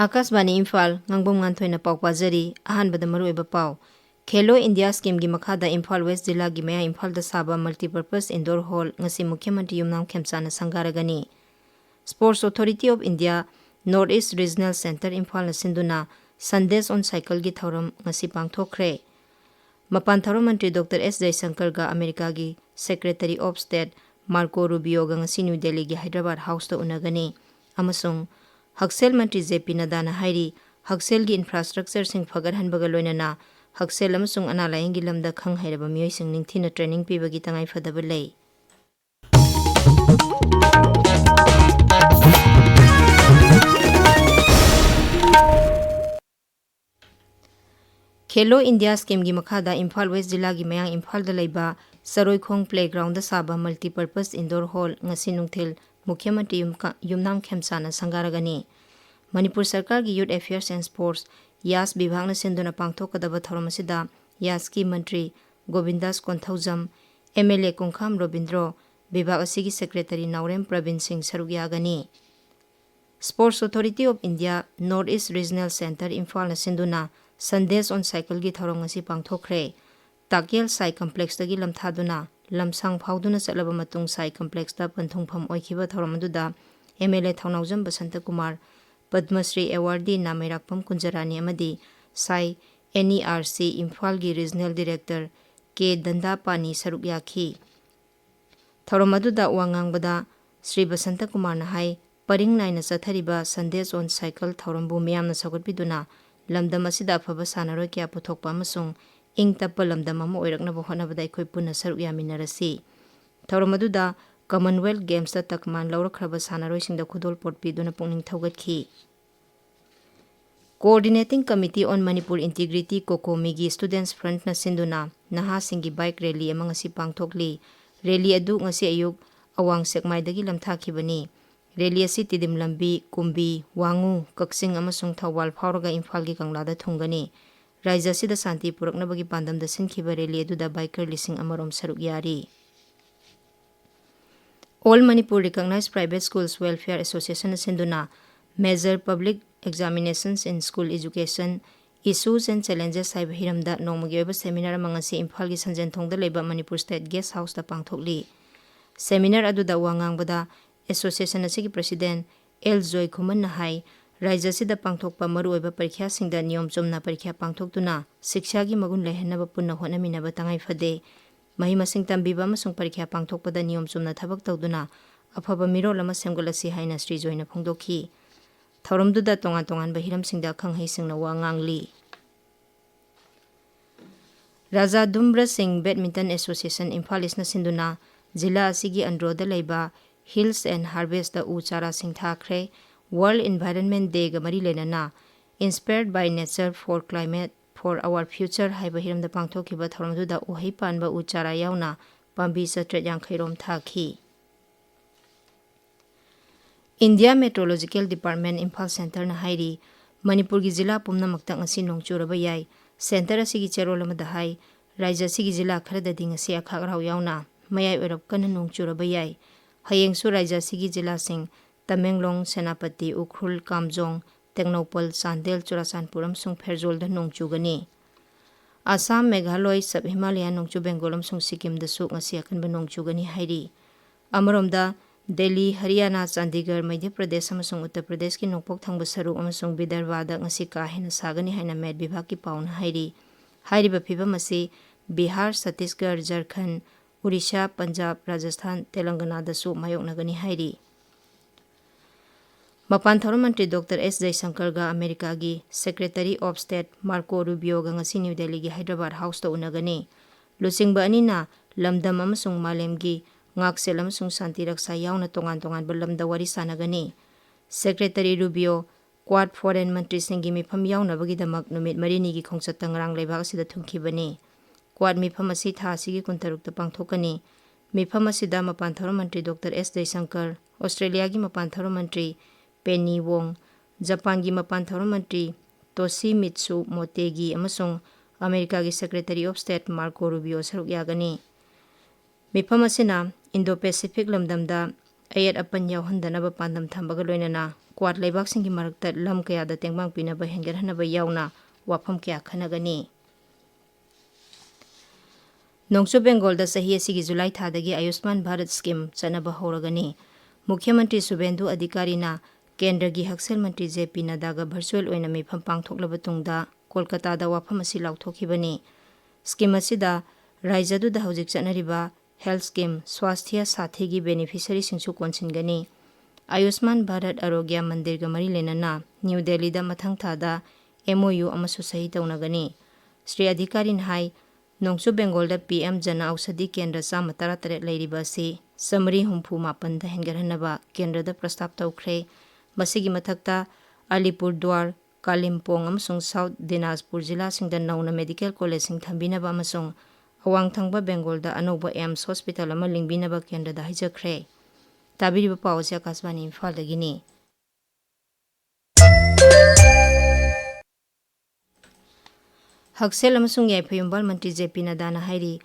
Akashvani Imphal Ngangbam Nganthoi na pau pajari ahanbada maruiba pau Khelo India scheme gi makhada Imphal West Jilla gi maya Imphal da saba multipurpose indoor hall ngasi Mukhyamantri Yumnam Khemchana sangaragani Sports Authority of India North East Regional Center Imphal na sinduna Sandesh on cycle gi thoram ngasi pangthokre Mapan Tharo Mantri Dr. S. Jaishankar ga America gi Secretary of State Marco Rubio ga ngasi New Delhi gi Hyderabad House to unagani amasung Haksel Mantri JP Nadana hairi Haksel gi infrastructure sing fagarhanbaga loinana Haksel amasung analayeng gi lamda khang hairaba miyoi sing ningthina training pibagi tangai fadaba lei Khelo India scheme gi makhada Imphal West Jilla gi mayang Imphal da leiba Saroikhong playground da saba multipurpose indoor hall ngasi nungthil Mukhyamantri Yumnam Khemchana sangaragani Manipur Sarkar gi Youth Affairs and Sports Yas Bibhag na sinduna pangthokadaba thoram asida Yas ki Mantri Govindas Konthaujam MLA Kongkham Robindro Bibhag asigi Secretary Naurem Pravin Singh sarugyagani Sports Authority of India North East Regional Center Imphal na sinduna Sandesh on cycle gi thoram ngasi pangthokre Takyel Sai Complex dagi lamthaduna lamsang phauduna chatlaba matung Sai Complex da panthungpham oikhiba thoram aduda MLA Thaunaujam Basanta Kumar Padma Shri Awardee Namairakpam Kunjarani amadi Sai NERC Imphal gi Regional Director K Dandapani sarukyakhi thoram aduda wangangbada Shri Basanta Kumar na hai paring naina chathariba Sandesh on cycle thorambu miyamna saugotpiduna lamdam asida afaba sanaroi kya puthokpa amasung ing tappa lamdam ama oiraknaba hotnabada akhoi punna saruk yaminarasi thoram aduda Commonwealth Games da takman laurakhraba sanaroi singda khudol potpiduna pungning thaugatkhi Coordinating Committee on Manipur Integrity Kokomi gi Students Front na sinduna naha singi bike rally ama ngasi pangthokli rally adu ngasi ayuk awang sekmaidagi lamthakhibani rally asi tidim lambi kumbi wangu kaksing amasung thawal phawraga Imphal gi kanglada thungani Raija sida santi puraknabagi pandamda sinkhiba rally adu da biker lising amarom saruk yari All Manipur Recognized Private Schools Welfare Association sinduna Major Public Examinations in School Education Issues and Challenges haiba hiramda nongmagi oiba seminar amangasi Imphal gi sanjenthongda leiba Manipur State Guest House da pangthokli Seminar adu da wangangbada Association asigi President L. Joy Khuman na hai Raija sida pangthokpa maru oiba parikha singda niyom chumna parikha pangthoktuna shiksha gi magun lehenaba punna honaminaba tangai fade Mahima sing tambiba amasung parikha pangthokpada niyom chumna thabak tawduna afaba mirol ama semgalasi haina Sri Joy na phongdokhi Thoramduda tongan tongan bahiram singda khanghai singna wa ngangli Raja Dumra Singh Badminton Association Imphal isna sinduna Jilla asigi androda leiba Hills and Harvest da uchara sing thakre World Environment Day ga mari lenana Inspired by Nature for Climate for Our Future haiba hiram da pangthokiba thoramduda uhai panba uchara yauna pambi satret yankhairom thakhi India Meteorological Department Imphal Center na hairi Manipur gi jilla pumnamakta ngasi nongchuraba yai center asigi cherol amada hai Raija sigi jilla kharada ding asi akhagrau yauna mayai orap kana nongchuraba yai hayengsu Raija sigi jilla sing Tamenglong Senapati Ukhrul Kamjong Tengnopal Chandel Churachandpur amsung Pherjol da nongchugani Assam Meghalaya Sub Himalayan nongchu Bengal amsung Sikkim da su ngasi akanba nongchugani hairi Amaromda Delhi, Haryana, Chandigarh, Madhya Pradesh amasung Uttar Pradesh ki nokpok thangba saruk amasung Vidarbha da ngasi ka hena sagani haina Met Vibhag ki pauna hairi hairiba phibam asi Bihar, Chhattisgarh, Jharkhand, Odisha, Punjab, Rajasthan, Telangana da su mayoknagani hairi Mapan Tharo Mantri Dr. S. Jaishankar ga America gi Secretary of State Marco Rubio ga ngasi New Delhi gi Hyderabad House to unagani Lusingba anina lamdam amasung malem gi Ngaksel amasung santi raksa yauna tongan balamda wari sanagani Secretary Rubio Quad Foreign Mantri Singhi mifam yauna bagidamak numit marini gi khongchatang rang leibak asida thungkhibani Quad mifam asi tha asigi kuntarukta pangthokani mifam asida Mapan Tharo Mantri Dr. S. Jaishankar Australia gi Mapan Tharo Mantri Penny Wong Japan gi Mapan Tharo Mantri Toshimitsu Motegi amasung America gi Secretary of State Marco Rubio saruk yagani mifam asina Indo-Pacific lamdamda ꯑꯌꯦꯠ ꯑꯄꯟ ꯌꯥꯎꯍꯟꯗꯅꯕ ꯄꯥꯟꯗꯝ ꯊꯝꯕꯒ ꯂꯣꯏꯅꯅ quad ꯂꯩꯕꯥꯛꯁꯤꯡꯒꯤ ꯃꯔꯛꯇ ꯂꯝ ꯀꯌꯥꯗ ꯇꯦꯡꯕꯥꯡ ꯄꯤꯅꯕ ꯍꯦꯟꯒꯠꯍꯟꯅꯕ ꯌꯥꯎꯅ ꯋꯥꯐꯝ ꯀꯌꯥ ꯈꯟꯅꯒꯅꯤ꯫ ꯅꯣꯡꯆꯨꯞ ꯕꯦꯡꯒꯣꯜꯗ ꯆꯍꯤ ꯑꯁꯤꯒꯤ ꯖꯨꯂꯥꯏ ꯊꯥꯗꯒꯤ ꯑꯌꯨꯁꯃꯥꯟ ꯚꯥꯔꯠ ꯁ꯭ꯀꯤꯝ ꯆꯠꯅꯕ ꯍꯧꯔꯒꯅꯤ꯫ ꯃꯨꯈ꯭ꯌ ꯃꯟꯇ꯭ꯔꯤ ꯁꯨꯚꯦꯟꯗꯨ ꯑꯙꯤꯀꯥꯔꯤꯅ ꯀꯦꯟꯗ꯭ꯔꯒꯤ ꯍꯛꯁꯦꯜ ꯃꯟꯇ꯭ꯔꯤ ꯖꯦ.ꯄꯤ. ꯅꯗ꯭ꯗꯥꯒ ꯚꯔꯆꯨꯑꯦꯜ ꯑꯣꯏꯅ ꯃꯤꯐꯝ ꯄꯥꯡꯊꯣꯛꯂꯕ ꯇꯨꯡꯗ ꯀꯣꯜꯀꯇꯥꯗ ꯋꯥꯐꯝ ꯑꯁꯤ ꯂꯥꯎꯊꯣꯛꯈꯤꯕꯅꯤ꯫ ꯁ꯭ꯀꯤꯝ ꯑꯁꯤꯗ ꯔꯥꯏꯖ꯭ꯌꯗꯨꯗ ꯍꯧꯖꯤꯛ ꯆꯠꯅꯔꯤꯕ ꯍꯦꯜꯊ ꯁ꯭ꯀꯤꯝ ꯁ꯭ꯋꯥꯁꯊꯤꯌ ꯁꯥꯊꯤꯒꯤ ꯕꯦꯅꯤꯐꯤꯁꯔꯤꯁꯤꯡꯁꯨ ꯀꯣꯟꯁꯤꯟꯒꯅꯤ꯫ ꯑꯌꯨꯁꯃꯥꯟ ꯚꯥꯔꯠ ꯑꯔꯣꯒ꯭ꯌ ꯃꯟꯗꯤꯔꯒ ꯃꯔꯤ ꯂꯩꯅꯅ ꯅ꯭ꯌꯨ ꯗꯦꯜꯂꯤꯗ ꯃꯊꯪ ꯊꯥꯗ MOU ꯑꯃꯁꯨ ꯁꯍꯤ ꯇꯧꯅꯒꯅꯤ꯫ ꯁ꯭ꯔꯤ ꯑꯙꯤꯀꯥꯔꯤꯅ ꯍꯥꯏ ꯅꯣꯡꯆꯨꯞ ꯕꯦꯡꯒꯣꯜꯗ PM ꯖꯟ ꯑꯧꯁꯥꯙꯤ ꯀꯦꯟꯗ꯭ꯔ 117 ꯂꯩꯔꯤꯕ ꯑꯁꯤ 164 ꯍꯦꯟꯒꯠꯍꯟꯅꯕ ꯀꯦꯟꯗ꯭ꯔꯗ ꯄ꯭ꯔꯁꯇꯥꯕ ꯇꯧꯈ꯭ꯔꯦ꯫ ꯃꯁꯤꯒꯤ ꯃꯊꯛꯇ ꯑꯂꯤꯄꯨꯔꯗꯨꯋꯥꯔ, ꯀꯥꯂꯤꯝꯄꯣꯡ ꯑꯃꯁꯨꯡ ꯁꯥꯎꯊ ꯗꯤꯅꯥꯖꯄꯨꯔ ꯖꯤꯂꯥꯁꯤꯡꯗ ꯅꯧꯅ ꯃꯦꯗꯤꯀꯦꯜ ꯀꯣꯂꯦꯖꯁꯤꯡ ꯊꯝꯕꯤꯅꯕ ꯑꯃꯁꯨꯡ ꯑꯋꯥꯡ ꯊꯪꯕ ꯕꯦꯡꯒꯣꯜꯗ ꯑꯅꯧꯕ ꯑꯦꯝꯁ ꯍꯣꯁꯄꯤꯇꯥꯜ ꯑꯃ ꯂꯤꯡꯕꯤꯅꯕ ꯀꯦꯟꯗ꯭ꯔꯗ ꯍꯥꯏꯖꯈ꯭ꯔꯦ꯫ ꯇꯥꯕꯤꯔꯤꯕ ꯄꯥꯎ ꯑꯁꯤ ꯑꯀꯥꯁꯕꯥꯅꯤ ꯏꯝꯐꯥꯜꯗꯒꯤꯅꯤ꯫ ꯍꯛꯁꯦꯜ ꯑꯃꯁꯨꯡ ꯌꯥꯏꯐ-ꯌꯨꯝꯕꯥꯜ ꯃꯟꯇ꯭ꯔꯤ ꯖꯦ.ꯄꯤ. ꯅꯗ꯭ꯗꯥꯅ ꯍꯥꯏꯔꯤ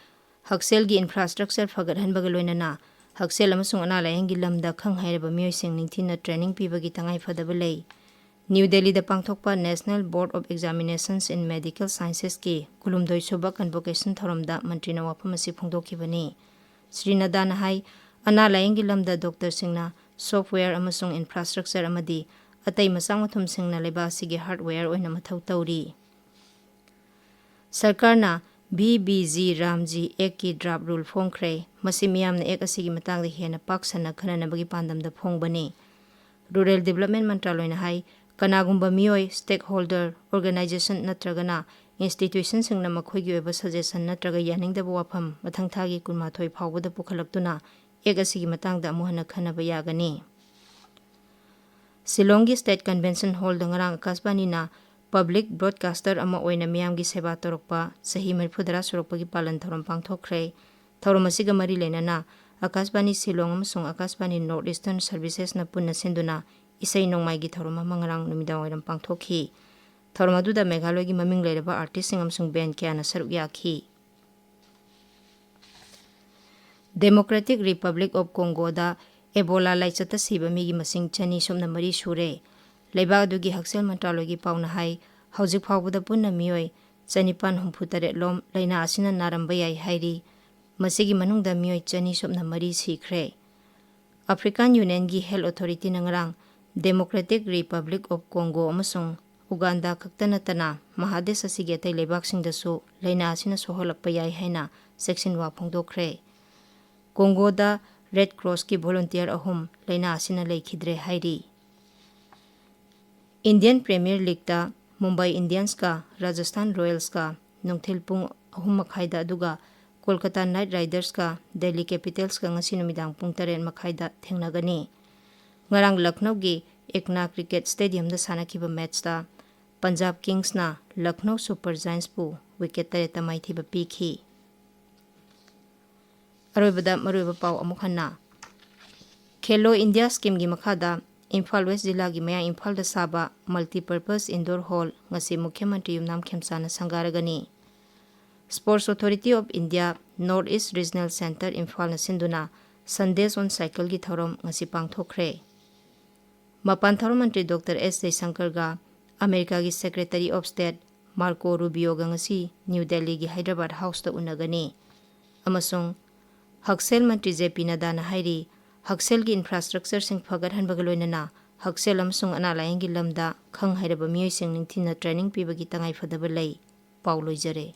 ꯍꯛꯁꯦꯜꯒꯤ ꯏꯟꯐ꯭ꯔꯥꯁ꯭ꯇꯔꯛꯆꯔ ꯐꯒꯠꯍꯟꯕꯒ ꯂꯣꯏꯅꯅ ꯍꯛꯁꯦꯜ ꯑꯃꯁꯨꯡ ꯑꯅꯥ-ꯂꯥꯌꯦꯡꯒꯤ ꯂꯝꯗ ꯈꯪ-ꯍꯩꯔꯕ ꯃꯤꯑꯣꯏꯁꯤꯡ ꯅꯤꯡꯊꯤꯅ ꯇ꯭ꯔꯦꯅꯤꯡ ꯄꯤꯕꯒꯤ ꯇꯉꯥꯏꯐꯗꯕ ꯂꯩ꯫ ꯅ꯭ꯌꯨ ꯗꯦꯜꯂꯤꯗ ꯄꯥꯡꯊꯣꯛꯄ National Board of Examinations in Medical ꯁꯥꯏꯟꯁꯦꯁꯀꯤ 12ꯁꯨꯕ ꯀꯟꯚꯣꯀꯦꯁꯟ ꯊꯧꯔꯝꯗ ꯃꯟꯇ꯭ꯔꯤꯅ ꯋꯥꯐꯝ ꯑꯁꯤ ꯐꯣꯡꯗꯣꯛꯈꯤꯕꯅꯤ꯫ ꯁ꯭ꯔꯤ ꯅꯗ꯭ꯗꯥꯅ ꯍꯥꯏ ꯑꯅꯥ-ꯂꯥꯌꯦꯡꯒꯤ ꯂꯝꯗ ꯗꯣꯛꯇꯔꯁꯤꯡꯅ ꯁꯣꯐꯠꯋꯦꯌꯔ ꯑꯃꯁꯨꯡ ꯏꯟꯐ꯭ꯔꯥꯁ꯭ꯇꯔꯛꯆꯔ ꯑꯃꯗꯤ ꯑꯇꯩ ꯃꯆꯥꯛ-ꯃꯊꯨꯝꯁꯤꯡꯅ ꯂꯩꯕꯥꯛ ꯑꯁꯤꯒꯤ ꯍꯥꯔꯗꯋꯦꯌꯔ ꯑꯣꯏꯅ ꯃꯊꯧ ꯇꯧꯔꯤ꯫ ꯁꯔꯀꯥꯔꯅ VBG ꯔꯥꯝꯖꯤ ꯑꯦꯛꯀꯤ ꯗ꯭ꯔꯥꯐ ꯔꯨꯜ ꯐꯣꯡꯈ꯭ꯔꯦ꯫ ꯃꯁꯤ ꯃꯤꯌꯥꯝꯅ ꯑꯦꯛ ꯑꯁꯤꯒꯤ ꯃꯇꯥꯡꯗ ꯍꯦꯟꯅ ꯄꯥꯛ ꯁꯟꯅ ꯈꯟꯅꯅꯕꯒꯤ ꯄꯥꯟꯗꯝꯗ ꯐꯣꯡꯕꯅꯤ꯫ ꯔꯨꯔꯦꯜ ꯗꯤꯚꯦꯂꯞꯃꯦꯟꯠ ꯃꯟꯇ꯭ꯔꯥꯂꯣꯏꯅ ꯍꯥꯏ ꯀꯅꯥꯒꯨꯝꯕ ꯃꯤꯑꯣꯏ, ꯁ꯭ꯇꯦꯛꯍꯣꯜꯗꯔ, ꯑꯣꯔꯒꯅꯥꯏꯖꯦꯁꯟ ꯅꯠꯇ꯭ꯔꯒꯅ ꯏꯟꯁꯇꯤꯇ꯭ꯌꯨꯁꯟꯁꯤꯡꯅ ꯃꯈꯣꯏꯒꯤ ꯑꯣꯏꯕ ꯁꯖꯦꯁꯟ ꯅꯠꯇ꯭ꯔꯒ ꯌꯥꯅꯤꯡꯗꯕ ꯋꯥꯐꯝ ꯃꯊꯪ ꯊꯥꯒꯤ 12 ꯐꯥꯎꯕꯗ ꯄꯨꯈꯠꯂꯛꯇꯨꯅ ꯑꯦꯛ ꯑꯁꯤꯒꯤ ꯃꯇꯥꯡꯗ ꯑꯃꯨꯛ ꯍꯟꯅ ꯈꯟꯅꯕ ꯌꯥꯒꯅꯤ꯫ ꯁꯤꯂꯣꯡꯒꯤ ꯁ꯭ꯇꯦꯠ ꯀꯟꯚꯦꯟꯁꯟ ꯍꯣꯜꯗ ꯉꯔꯥꯡ ꯑꯀꯥꯁꯕꯥꯅꯤꯅ ꯄꯕ꯭ꯂꯤꯛ ꯕ꯭ꯔꯣꯗꯀꯥꯁꯇꯔ ꯑꯃ ꯑꯣꯏꯅ ꯃꯤꯌꯥꯝꯒꯤ ꯁꯦꯕꯥ ꯇꯧꯔꯛꯄ ꯆꯍꯤ 70 ꯁꯨꯔꯛꯄꯒꯤ ꯄꯥꯂꯟ ꯊꯧꯔꯝ ꯄꯥꯡꯊꯣꯛꯈ꯭ꯔꯦ꯫ ꯊꯧꯔꯝ ꯑꯁꯤꯒ ꯃꯔꯤ ꯂꯩꯅꯅ ꯑꯀꯥꯁꯕꯥꯅꯤ ꯁꯤꯂꯣꯡ ꯑꯃꯁꯨꯡ ꯑꯀꯥꯁꯕꯥꯅꯤ ꯅꯣꯔꯊ ꯏꯁꯇꯔꯟ ꯁꯔꯚꯤꯁꯦꯁꯅ ꯄꯨꯟꯅ ꯁꯤꯟꯗꯨꯅ ꯏꯁꯩ-ꯅꯣꯡꯃꯥꯏꯒꯤ ꯊꯧꯔꯝ ꯑꯃ ꯉꯔꯥꯡ ꯅꯨꯃꯤꯗꯥꯡꯋꯥꯏꯔꯝ ꯄꯥꯡꯊꯣꯛꯈꯤ꯫ ꯊꯧꯔꯝ ꯑꯗꯨꯗ ꯃꯦꯘꯥꯂꯌꯒꯤ ꯃꯃꯤꯡ ꯂꯩꯔꯕ ꯑꯥꯔꯇꯤꯁꯁꯤꯡ ꯑꯃꯁꯨꯡ ꯕꯦꯟꯗ ꯀꯌꯥꯅ ꯁꯔꯨꯛ ꯌꯥꯈꯤ꯫ ꯗꯦꯃꯣꯀ꯭ꯔꯦꯇꯤꯛ ꯔꯤꯄꯕ꯭ꯂꯤꯛ ꯑꯣꯐ ꯀꯣꯡꯒꯣꯗ ꯑꯦꯕꯣꯂꯥ ꯂꯥꯏꯆꯠꯇ ꯁꯤꯕ ꯃꯤꯒꯤ ꯃꯁꯤꯡ 204 ꯁꯨꯔꯦ꯫ ꯂꯩꯕꯥꯛ ꯑꯗꯨꯒꯤ ꯍꯛꯁꯦꯜ ꯃꯟꯇ꯭ꯔꯥꯂꯣꯏꯒꯤ ꯄꯥꯎꯅ ꯍꯥꯏ ꯍꯧꯖꯤꯛ ꯐꯥꯎꯕꯗ ꯄꯨꯟꯅ ꯃꯤꯑꯣꯏ 968 ꯂꯣꯝ ꯂꯩꯅꯥ ꯑꯁꯤꯅ ꯅꯥꯔꯝꯕ ꯌꯥꯏ ꯍꯥꯏꯔꯤ꯫ ꯃꯁꯤꯒꯤ ꯃꯅꯨꯡꯗ ꯃꯤꯑꯣꯏ 204 ꯁꯤꯈ꯭ꯔꯦ꯫ ꯑꯐ꯭ꯔꯤꯀꯥꯟ ꯌꯨꯅꯤꯌꯟꯒꯤ ꯍꯦꯜꯊ ꯑꯣꯊꯣꯔꯤꯇꯤꯅ ꯉꯔꯥꯡ ꯗꯦꯃꯣꯀ꯭ꯔꯦꯇꯤꯛ ꯔꯤꯄꯕ꯭ꯂꯤꯛ ꯑꯣꯐ ꯀꯣꯡꯒꯣ ꯑꯃꯁꯨꯡ ꯎꯒꯥꯟꯗꯥ ꯈꯛꯇ ꯅꯠꯇꯅ ꯃꯍꯥꯗꯦꯁ ꯑꯁꯤꯒꯤ ꯑꯇꯩ ꯂꯩꯕꯥꯛꯁꯤꯡꯗꯁꯨ ꯂꯩꯅꯥ ꯑꯁꯤꯅ ꯁꯣꯛꯍꯜꯂꯛꯄ ꯌꯥꯏ ꯍꯥꯏꯅ ꯆꯦꯛꯁꯤꯟꯋꯥ ꯐꯣꯡꯗꯣꯛꯈ꯭ꯔꯦ꯫ ꯀꯣꯡꯒꯣꯗ ꯔꯦꯗ ꯀ꯭ꯔꯣꯁꯀꯤ ꯚꯣꯂꯨꯟꯇꯤꯌꯔ 3 ꯂꯩꯅꯥ ꯑꯁꯤꯅ ꯂꯩꯈꯤꯗ꯭ꯔꯦ ꯍꯥꯏꯔꯤ꯫ ꯏꯟꯗꯤꯌꯟ ꯄ꯭ꯔꯤꯃꯤꯌꯔ ꯂꯤꯒꯇ ꯃꯨꯝꯕꯥꯏ ꯏꯟꯗꯤꯌꯟꯁꯀ ꯔꯥꯖꯁꯊꯥꯟ ꯔꯣꯌꯦꯜꯁꯀ ꯅꯨꯡꯊꯤꯜ ꯄꯨꯡ 3:30ꯗ ꯑꯗꯨꯒ ꯀꯣꯜꯀꯇꯥ ꯅꯥꯏꯠ ꯔꯥꯏꯗꯔꯁꯀ ꯗꯦꯜꯂꯤ ꯀꯦꯄꯤꯇꯦꯜꯁꯀ ꯉꯁꯤ ꯅꯨꯃꯤꯗꯥꯡ ꯄꯨꯡ 8:30ꯗ ꯊꯦꯡꯅꯒꯅꯤ꯫ ꯉꯔꯥꯡ ꯂꯈꯅꯧꯒꯤ ꯑꯦꯛꯅꯥ ꯀ꯭ꯔꯤꯀꯦꯠ ꯁ꯭ꯇꯦꯗꯤꯌꯝꯗ ꯁꯥꯟꯅꯈꯤꯕ ꯃꯦꯠꯁꯇ ꯄꯟꯖꯥꯕ ꯀꯤꯡꯁꯅ ꯂꯈꯅꯧ ꯁꯨꯄꯔ ꯖꯥꯏꯟꯁꯄꯨ ꯋꯤꯀꯦꯠ 8ꯇ ꯃꯥꯏꯊꯤꯕ ꯄꯤꯈꯤ꯫ ꯑꯔꯣꯏꯕꯗ ꯃꯔꯨꯑꯣꯏꯕ ꯄꯥꯎ ꯑꯃꯨꯛ ꯍꯟꯅ ꯈꯦꯂꯣ ꯏꯟꯗꯤꯌꯥ ꯁ꯭ꯀꯤꯝꯒꯤ ꯃꯈꯥꯗ ꯏꯝꯐꯥꯜ ꯋꯦꯁ ꯖꯤꯂꯥꯒꯤ ꯃꯌꯥꯡ ꯏꯝꯐꯥꯜꯗ ꯁꯥꯕ ꯃꯜꯇꯤꯄꯔꯄꯁ ꯏꯟꯗꯣꯔ ꯍꯣꯜ ꯉꯁꯤ ꯃꯨꯈ꯭ꯌ ꯃꯟꯇ꯭ꯔꯤ ꯌꯨꯝꯅꯥꯝ ꯈꯦꯝꯆꯥꯅ ꯁꯪꯒꯥꯔꯒꯅꯤ꯫ Sports Authority of India North East Regional Centre ꯏꯝꯐꯥꯜꯅ ꯁꯤꯟꯗꯨꯅ ꯁꯟꯗꯦꯁ ꯑꯣꯟ ꯁꯥꯏꯀꯜꯒꯤ ꯊꯧꯔꯝ ꯉꯁꯤ ꯄꯥꯡꯊꯣꯛꯈ꯭ꯔꯦ꯫ ꯃꯄꯥꯟ ꯊꯧꯔꯝ ꯃꯟꯇ꯭ꯔꯤ ꯗꯣꯛꯇꯔ S. ꯖꯌꯁꯪꯀꯔꯒ ꯑꯃꯦꯔꯤꯀꯥꯒꯤ ꯁꯦꯀ꯭ꯔꯦꯇꯔꯤ ꯑꯣꯐ ꯁ꯭ꯇꯦꯠ ꯃꯥꯔꯀꯣ ꯔꯨꯕꯤꯌꯣꯒ ꯉꯁꯤ ꯅ꯭ꯌꯨ ꯗꯦꯜꯂꯤꯒꯤ ꯍꯥꯏꯗ꯭ꯔꯕꯥꯗ ꯍꯥꯎꯁꯇ ꯎꯅꯒꯅꯤ꯫ ꯑꯃꯁꯨꯡ ꯍꯛꯁꯦꯜ ꯃꯟꯇ꯭ꯔꯤ ꯖꯦ.ꯄꯤ. ꯅꯗ꯭ꯗꯥꯅ ꯍꯥꯏꯔꯤ ꯍꯛꯁꯦꯜꯒꯤ ꯏꯟꯐ꯭ꯔꯥꯁ꯭ꯇꯔꯛꯆꯔꯁꯤꯡ ꯐꯒꯠꯍꯟꯕꯒ ꯂꯣꯏꯅꯅ ꯍꯛꯁꯦꯜ ꯑꯃꯁꯨꯡ ꯑꯅꯥ-ꯂꯥꯌꯦꯡꯒꯤ ꯂꯝꯗ ꯈꯪ-ꯍꯩꯔꯕ ꯃꯤꯑꯣꯏꯁꯤꯡ ꯅꯤꯡꯊꯤꯅ ꯇ꯭ꯔꯦꯅꯤꯡ ꯄꯤꯕꯒꯤ ꯇꯉꯥꯏꯐꯗꯕ ꯂꯩ꯫ ꯄꯥꯎ ꯂꯣꯏꯖꯔꯦ꯫